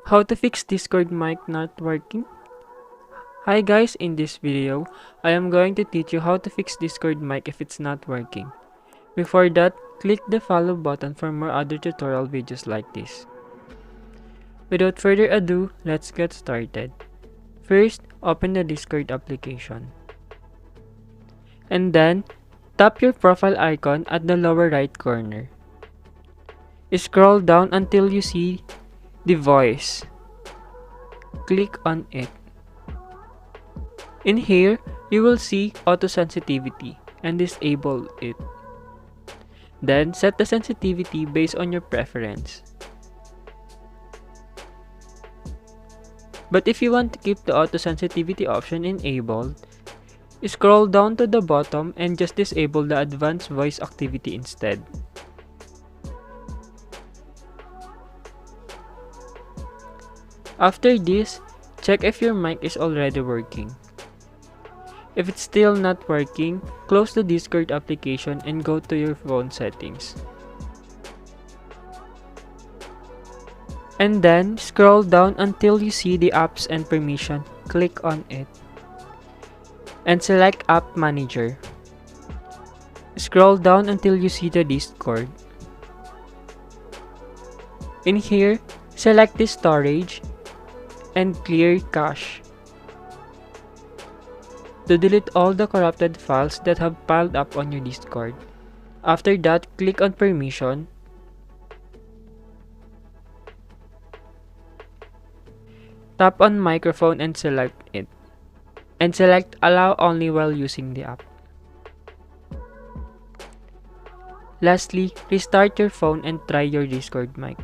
How to fix Discord mic not working? Hi guys, in this video, I am going to teach you how to fix Discord mic if it's not working. Before that, click the follow button for more other tutorial videos like this. Without further ado, let's get started. First, open the Discord application. And then, tap your profile icon at the lower right corner. Scroll down until you see the voice. Click on it. In here, you will see auto sensitivity and disable it. Then set the sensitivity based on your preference. But if you want to keep the auto sensitivity option enabled, scroll down to the bottom and just disable the advanced voice activity instead. After this, check if your mic is already working. If it's still not working, close the Discord application and go to your phone settings. And then, scroll down until you see the apps and permission. Click on it. And select App Manager. Scroll down until you see the Discord. In here, select the storage and clear cache to delete all the corrupted files that have piled up on your Discord. After that, click on permission. Tap on microphone and select it. And select allow only while using the app. Lastly, restart your phone and try your Discord mic.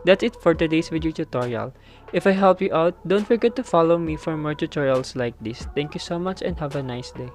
That's it for today's video tutorial. If I helped you out, don't forget to follow me for more tutorials like this. Thank you so much and have a nice day.